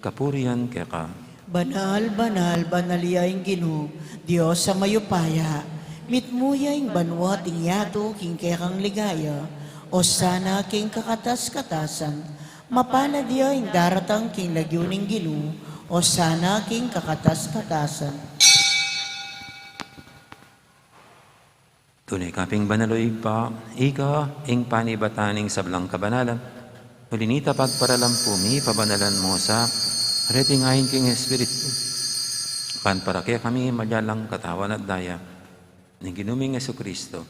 kapurian kaya ka. Banal, banal, banaliyaing Ginoo, Diyos sa mayupaya, mitmuyaing banwa tingyato king kekang ligaya, o sana king kakatas-katasan, mapalad yaing daratang king lagyuning Ginoo, o sana king kakatas-katasan. Tunay kaping banaloy pa, ika, ing panibataning sablang kabanalan, ulinita pagparalam pabanalan mo sa retingahin king Espiritu. Pan para kaya kami madyalang katawan at daya ni ginuming Jesucristo.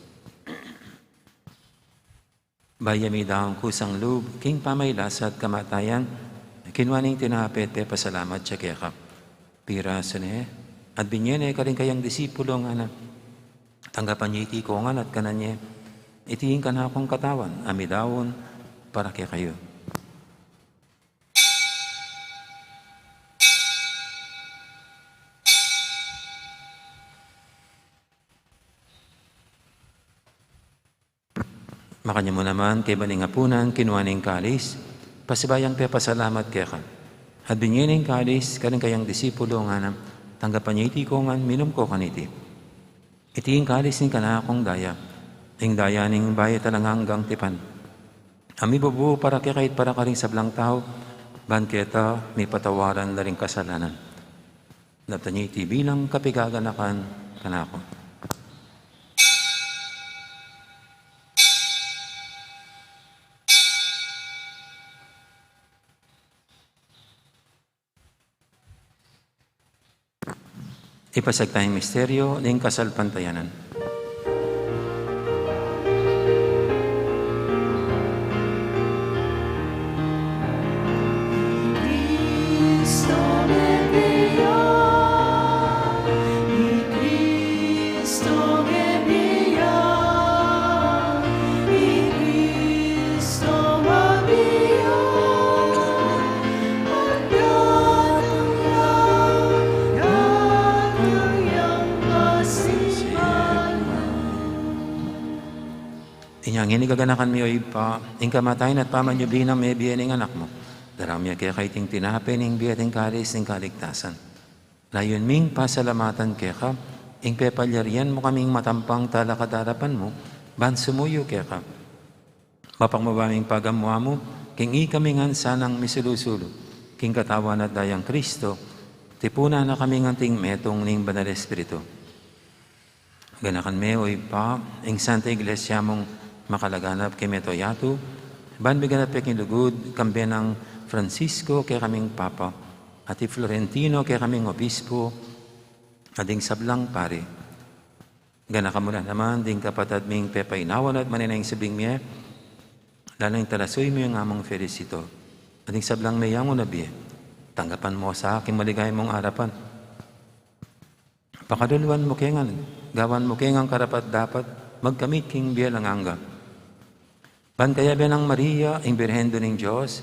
Bayami daang kusang loob, king pamaylas at kamatayan, kinwaning tinapit te pasalamat siya kaya ka. Pira sane, at binyene ka rin kayang disipulo nga na, tanggapan niya iti ko nga at kananye, itiing ka na akong katawan, amidawon, para kaya kayo. Makanya mo naman kay baning apunan, kinuhaning kalis, pasibayang pe pasalamat kaya ka. At binyening kalis, kaling kayang disipulo nga na, tanggapan niya iti ko nga, minum ko kaniti. Itiing kalis ning kana akong daya, ing daya ning bayat talangang tipan. Ami bubu para kaya kahit para karing sablang tao, banketa, may patawaran na ring kasalanan. Napta niya iti bilang kapigaganakan kanako. Ipasag tayong misteryo ng kasalpantayanan. Inyang inigaganakan mi oy pa, ing kamatayin at pamanyubin ang may biyaning anak mo. Daramya kaya kay ting tinapin ing biyating kalis ing kaligtasan. Layon ming pasalamatan kaya ka, ing pepalyarian mo kaming matampang talakadarapan mo, ban sumuyo kaya ka. Mapangmabaming pagamwa mo, king ikamingan sanang misulusulo, king katawan at dayang Kristo, tipuna na kaming anting metong ning Banal Espiritu. Ganakan me oy pa, ing Santa Iglesia mong makalaganap kay Metoyato, ban biganap peking lugod, kambe ng Francisco kay kaming Papa, at Florentino kay kaming Obispo, ading sablang pare. Ganaka mo na naman, ding kapatad ming pepainawan at maninayang sabing miye, lalang talasoy mo yung among felicito, ading sablang mayang unabi, tanggapan mo sa aking maligay mong harapan. Pakaduluan mo kengan, gawan mo kengang karapat dapat, magkamit king biyalang angga. Ban kaya ng Maria, ang Birhendo ng Diyos,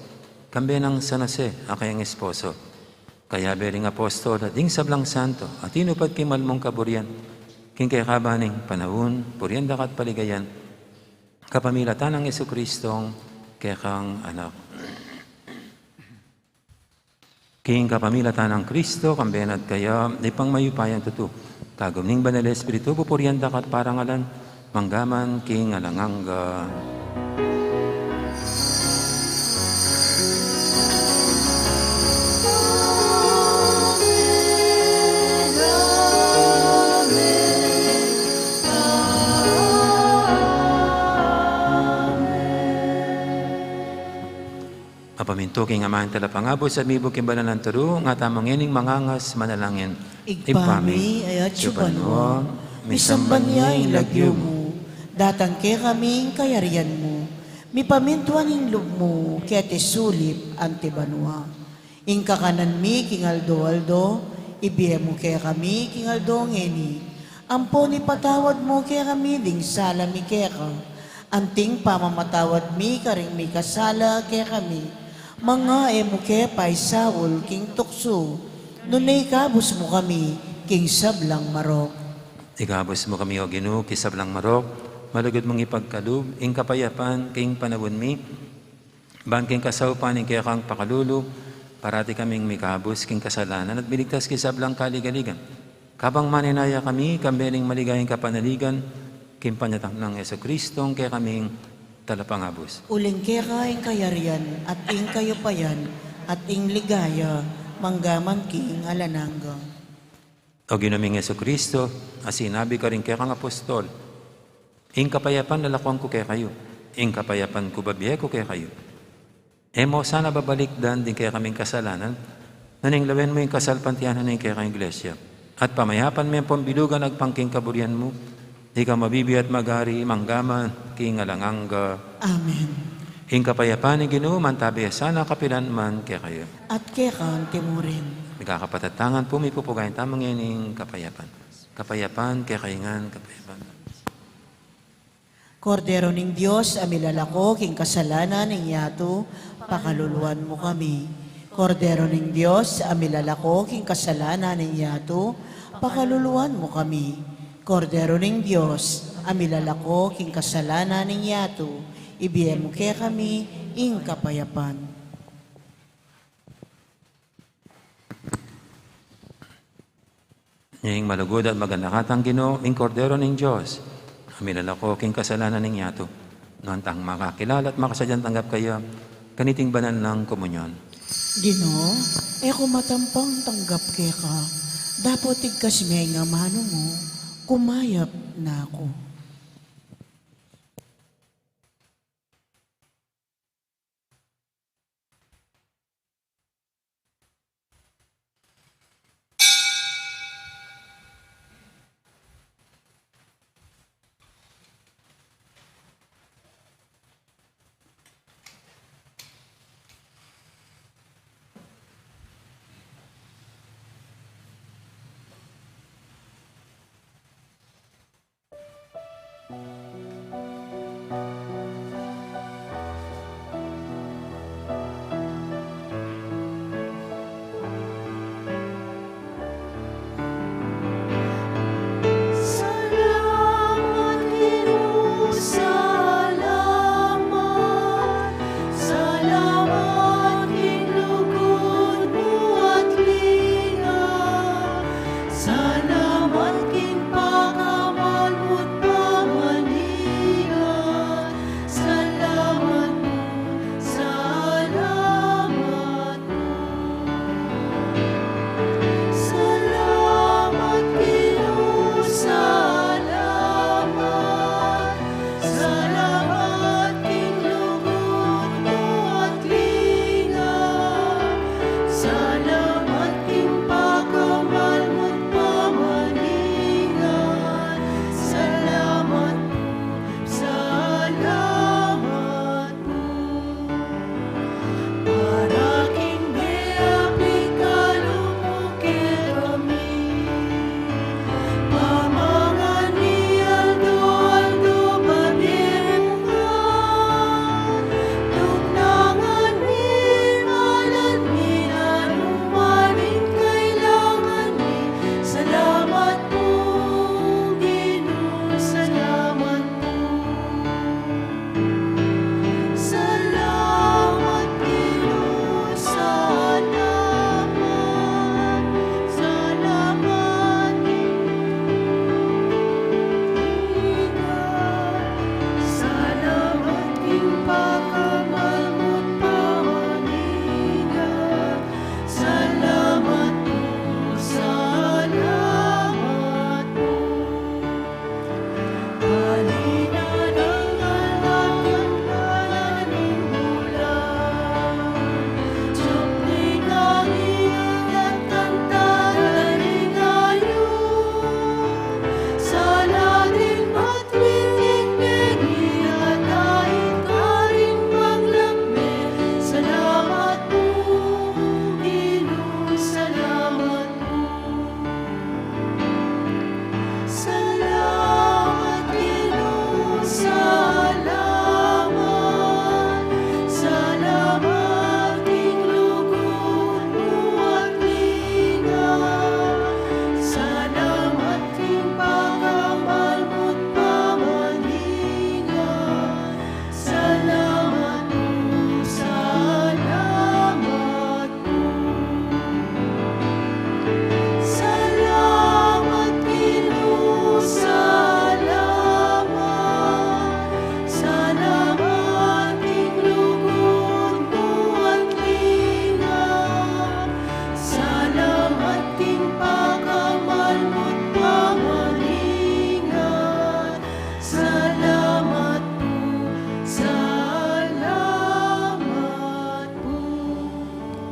kambe ng San Jose, akayang esposo. Kaya bering apostol, ding sablang santo, at inupad kimal mong kaburian, king kaya kabaning panahon, purianda kat paligayan, kapamilatan ng Jesucristong kaya kang anak. King kapamilatan ng Kristo, kambenat kaya, di pang mayupayan tutu. Kagom ning Banal Espiritu, pupurianda kat parangalan, manggaman king alanganga. Apaminto king amahan talapangabo sa mibog kimbalan ng turo, nga tamang ining mangangas manalangin. Igpami ayat syupanwa, misamban niya ilagyo mo, datang ke kaming kayarian mo, mipamintuan ing loob mo, kaya ti sulip ang tibanwa. Ing kakanan mi king aldo-aldo, ibiye mo kaya kami, kingaldong eni. Ampo ni patawad mo kaya kami, ding sala mi kaya ka. Anting pamamatawad mi, karing mi kasala kaya kami. Mga emo kaya pa'y sawol, king tukso. Nunay kabus mo kami, king sablang marok. Igabos mo kami, O Ginoo, kisablang marok, malugod mong ipagkalub, ing kapayapan, king panawon mi, bangking kasaupan, ing kaya kang pakalulu, parati kaming mikabos, king kasalanan, at biligtas kisablang kaligaligan. Kabang maninaya kami, kambeling maligayang kapanaligan, king panyatang ng Yeso Kristong, kaya kaming talapangabos. Uling kaya ing kayarian, at ing kayopayan, at ing ligaya, manggaman king alananggang. O Ginoong Yeso Kristo, sinabi ka rin kaya kang apostol, ing kapayapan lalakwang ko kaya kayo, ing kapayapan ko babiye ko kaya kayo. Emo sana babalikdan din kaya kaming kasalanan, naninglawin mo yung kasalpantiyanan ng kaya kang iglesia. At pamayapan mo yung pambilugan agpangking kaburian mo, di ka mabibi at magari, manggaman, king alanganga. Amen. Ing kapayapan ni Ginoo, mantabi sana kapilan man kaya kayo. At kaya kang timurin. Nagkakapatatangan po, may pupugayin tamang yaning kapayapan. Kapayapan, kaya kaingan, kapayapan. Kordero ning Diyos, amilalako, king kasalanan ning yato, pakaluluan mo kami. Kordero ning Diyos, amilalako, king kasalanan ning yato, pakaluluan mo kami. Kordero ning Diyos, amilalako, king kasalanan ning yato, ibiyen mo kaya kami, ing kapayapan. Ing malugod at magandakatang Ginoo, ing kordero ng Diyos, amilalako, king kasalanan ng yato, noantang makakilala at makasadyan tanggap kaya, kaniting banal ng komunyon. Ginoo, eko matampang tanggap kaya ka, dapat tigkas may nga mano mo, kumayap na ako. Salamat, Ginoo, salamat. Salamat, kinlugod mo at lingap. Salamat, kinpakamalmo't pamanin.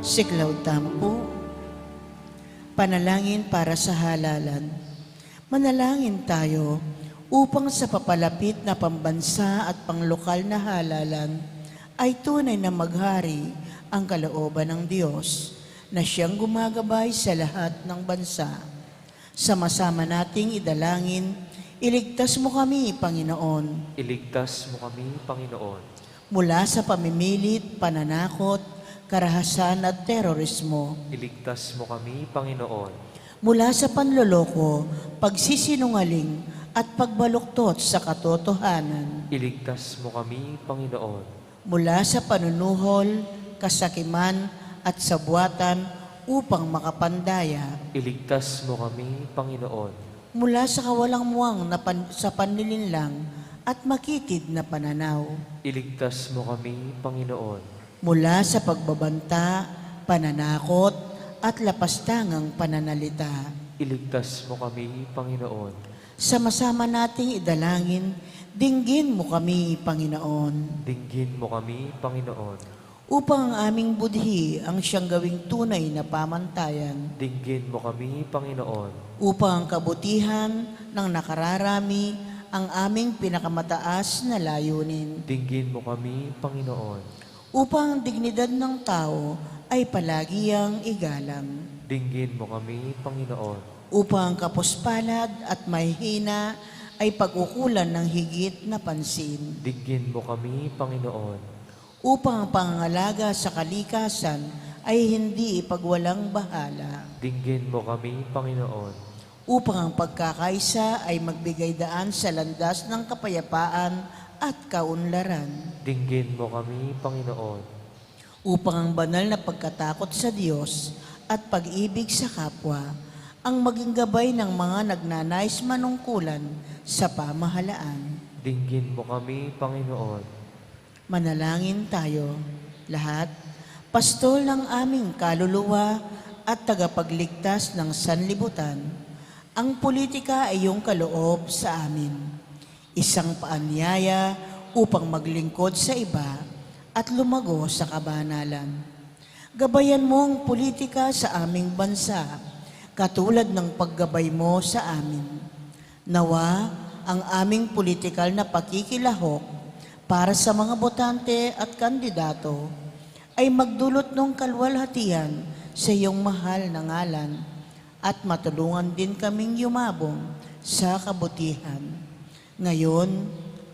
Siklaw tampo. Panalangin para sa halalan. Manalangin tayo upang sa papalapit na pambansa at panglokal na halalan ay tunay na maghari ang kalooban ng Diyos na siyang gumagabay sa lahat ng bansa. Sama-sama nating idalangin, iligtas mo kami, Panginoon, Iligtas mo kami, Panginoon, mula sa pamimilit, pananakot, karahasan at terorismo, iligtas mo kami, Panginoon, mula sa panloloko, pagsisinungaling at pagbaluktot sa katotohanan, iligtas mo kami, Panginoon, mula sa panunuhol, kasakiman at sabwatan upang makapandaya, iligtas mo kami, Panginoon, mula sa kawalang muwang na sa panlilinlang at makitid na pananaw, iligtas mo kami, Panginoon, mula sa pagbabanta, pananakot at lapastangang pananalita. iligtas mo kami, Panginoon, Sama-sama nating idalangin, dinggin mo kami, Panginoon, dinggin mo kami, Panginoon, upang ang aming budhi ang siyang gawing tunay na pamantayan, dinggin mo kami, Panginoon, upang ang kabutihan ng nakararami ang aming pinakamataas na layunin, dinggin mo kami, Panginoon, upang ang dignidad ng tao ay palagi ang igalang, dinggin mo kami, Panginoon, upang ang kapuspalad at mahihina ay pag-ukulan ng higit na pansin, dinggin mo kami, Panginoon, upang ang pangangalaga sa kalikasan ay hindi ipagwalang bahala, dinggin mo kami, Panginoon, upang ang pagkakaisa ay magbigay daan sa landas ng kapayapaan at kaunlaran, dinggin mo kami, Panginoon, upang ang banal na pagkatakot sa Diyos at pag-ibig sa kapwa ang maging gabay ng mga nagnanais manungkulan sa pamahalaan. dinggin mo kami, Panginoon, Manalangin tayo, lahat, pastol ng aming kaluluwa at tagapagligtas ng sanlibutan, ang politika ay iyong kaloob sa amin. Isang paanyaya upang maglingkod sa iba at lumago sa kabanalan. Gabayan mo ang politika sa aming bansa, katulad ng paggabay mo sa amin. Nawa ang aming politikal na pakikilahok para sa mga botante at kandidato ay magdulot ng kalwalhatian sa iyong mahal na ngalan at matulungan din kaming yumabong sa kabutihan, ngayon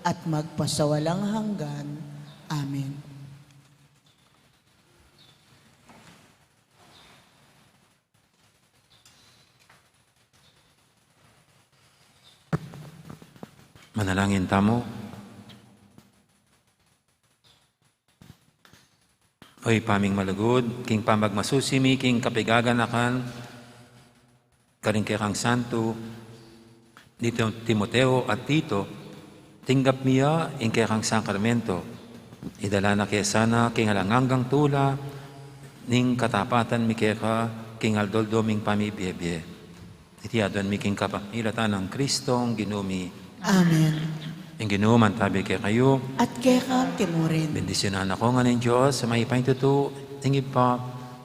at magpasawalang hanggan. Amen. Manalangin tamo. Oy paming malagod, king pamagmasusimi, king kapigaganakan, karing kang santo, dito Timoteo at Tito, tinggap miya in kang sakramento, idala na kaya sana king alanganggang tula, ning katapatan mi kaya king aldoldoming pamibiyebye. Itiadon mi king kapamilatan ng Kristong ginumi. Amen. Ang ginuman tabi kay kayo, At kaya ka timurin. bendisyonan ako nga ng Diyos sa may paintuto, tingib pa,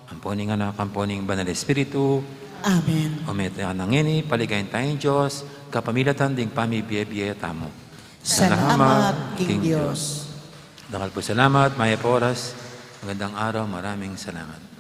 amponing anak, amponing banal Espiritu, Amen. umete ang nangini, paligayin tayong Diyos, kapamilatan ding pamibiyebye tamo. Salamat, King Diyos. Dakal po salamat, maya po oras, magandang araw, maraming salamat.